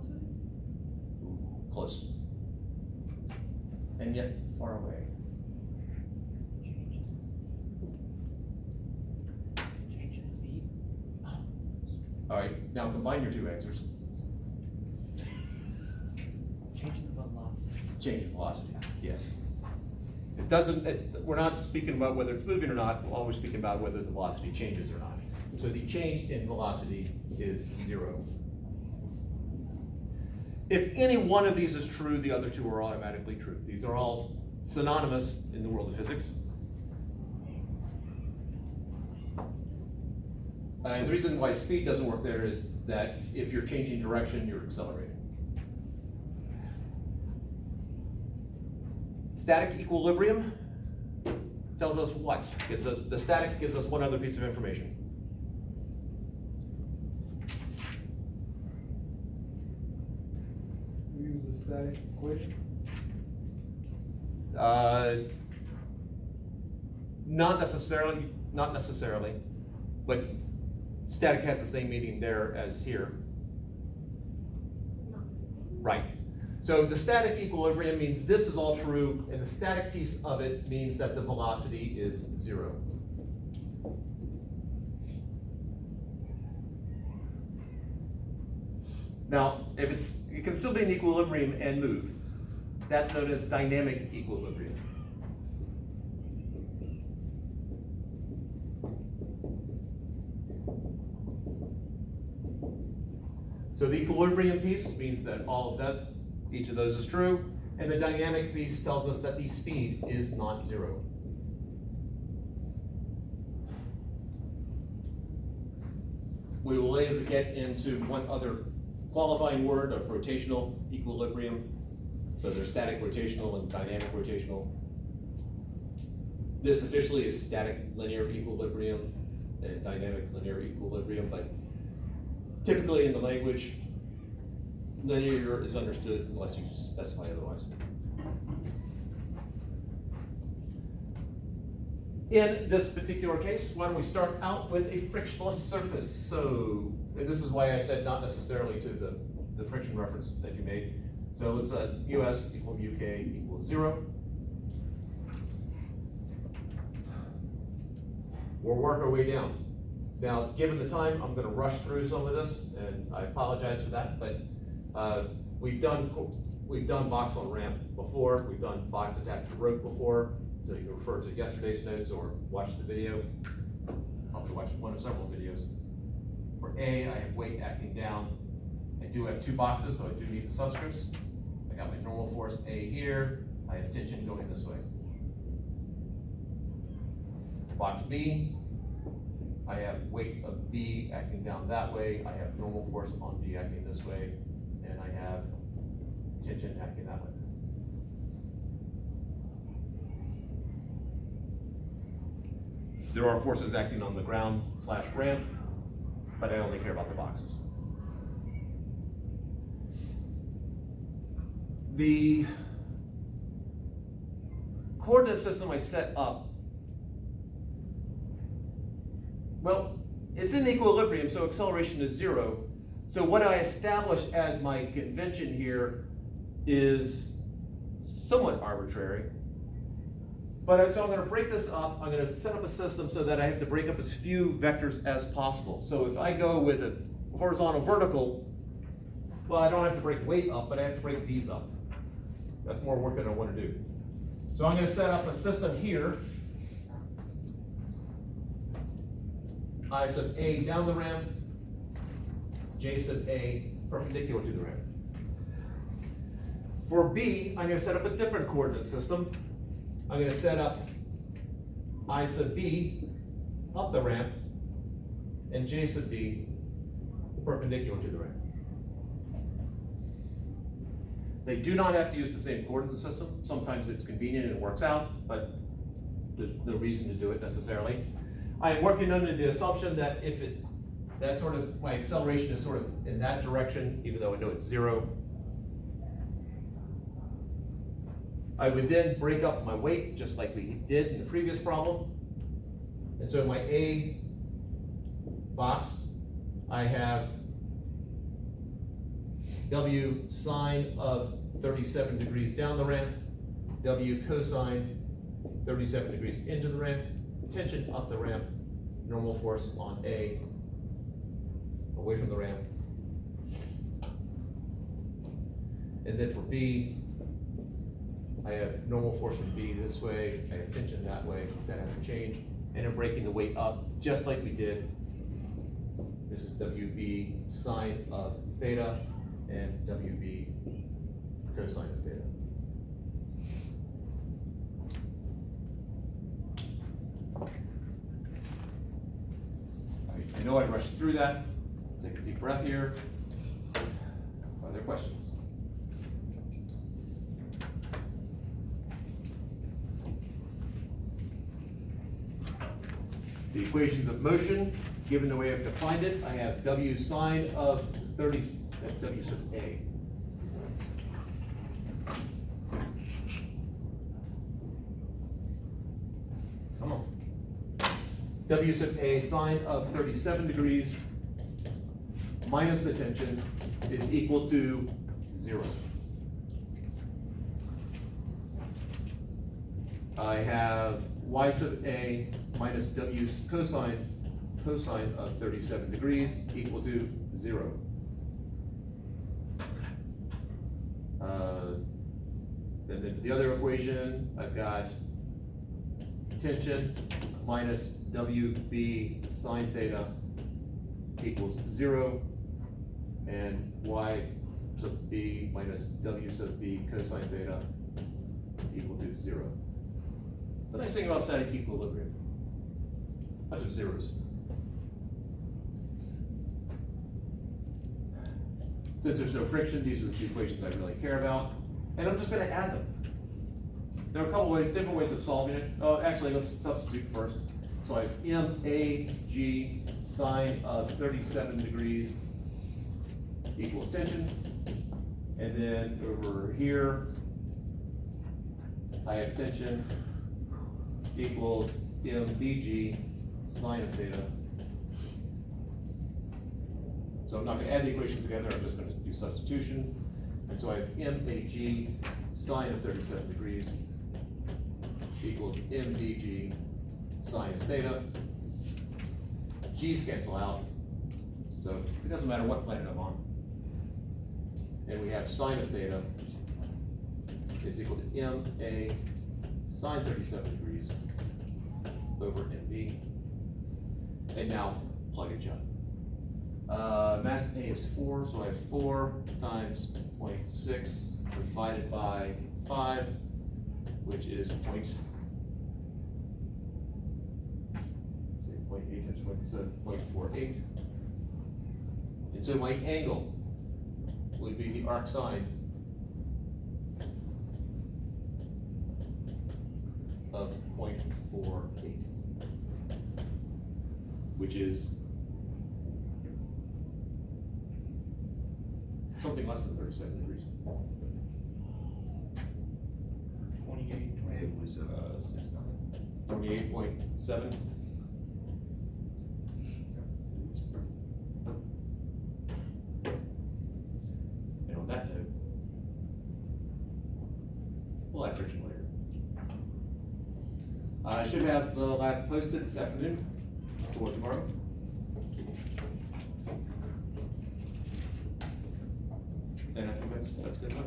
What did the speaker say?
velocity? Close. And yet far away. Change in speed? All right, now combine your two answers. Change in the velocity. Change in velocity, yes. It doesn't, we're not speaking about whether it's moving or not, we're always speaking about whether the velocity changes or not. So the change in velocity is 0. If any one of these is true, the other two are automatically true. These are all synonymous in the world of physics. And the reason why speed doesn't work there is that if you're changing direction, you're accelerating. Static equilibrium tells us what? The static gives us one other piece of information. We use the static equation. Not necessarily, but static has the same meaning there as here. Right. So the static equilibrium means this is all true, and the static piece of it means that the velocity is 0. Now, it can still be in equilibrium and move. That's known as dynamic equilibrium. So the equilibrium piece means that all of that, each of those is true, and the dynamic piece tells us that the speed is not 0. We will later get into one other qualifying word of rotational equilibrium. So there's static rotational and dynamic rotational. This officially is static linear equilibrium and dynamic linear equilibrium, but typically in the language, linear is understood unless you specify otherwise. In this particular case, why don't we start out with a frictionless surface? So, and this is why I said not necessarily to the friction reference that you made. So it's US equal UK equals 0. We'll work our way down. Now, given the time, I'm going to rush through some of this, and I apologize for that, but we've done box on ramp before, we've done box attached to rope before, so you can refer to yesterday's notes or watch the video. Probably watch one of several videos. For A, I have weight acting down. I do have two boxes, so I do need the subscripts. I got my normal force A here. I have tension going this way. For box B, I have weight of B acting down that way. I have normal force on B acting this way, and I have tension acting that way. There are forces acting on the ground / ramp, but I only care about the boxes. The coordinate system I set up, well, it's in equilibrium, so acceleration is 0. So what I established as my convention here is somewhat arbitrary. But so I'm going to break this up. I'm going to set up a system so that I have to break up as few vectors as possible. So if I go with a horizontal vertical, well, I don't have to break weight up, but I have to break these up. That's more work than I want to do. So I'm going to set up a system here. I sub A down the ramp, J sub A perpendicular to the ramp. For B, I'm going to set up a different coordinate system. I'm going to set up I sub B up the ramp and J sub B perpendicular to the ramp. They do not have to use the same coordinate system. Sometimes it's convenient and it works out, but there's no reason to do it necessarily. I am working under the assumption that my acceleration is sort of in that direction, even though I know it's 0. I would then break up my weight, just like we did in the previous problem. And so in my A box, I have W sine of 37 degrees down the ramp, W cosine 37 degrees into the ramp, tension up the ramp, normal force on A, away from the ramp. And then for B, I have normal force from B this way, I have tension that way, that hasn't changed, and I'm breaking the weight up, just like we did. This is WB sine of theta, and WB cosine of theta. I know I rushed through that. Take a deep breath here. Are there questions? The equations of motion, given the way I've defined it, I have W sine of 30, that's W sub A. Come on. W sub A sine of 37 degrees minus the tension is equal to 0. I have Y sub A minus W cosine of 37 degrees equal to 0. Then for the other equation, I've got tension minus WB sine theta equals 0, and Y sub B minus W sub B cosine theta equal to 0. The nice thing about static equilibrium, a bunch of zeros. Since there's no friction, these are the two equations I really care about, and I'm just going to add them. There are a couple ways, different ways of solving it. Oh, actually, let's substitute first. So I have MAG sine of 37 degrees equals tension, and then over here, I have tension equals MBG sine of theta. So I'm not going to add the equations together, I'm just going to do substitution. And so I have MAG sine of 37 degrees equals MBG sine of theta. G's cancel out, so it doesn't matter what planet I'm on. And we have sine of theta is equal to MA sine 37 degrees over MB. And now plug and chug. Mass A is 4, so I have 4 times 0.6 divided by 5, which is 0.8 times 0.48. And so my angle would be the arc sine of 0.48, which is something less than 37 degrees. 28 was 28.7. And on that note, we'll add friction later. I should have the lab posted this afternoon for tomorrow. And I think that's good enough.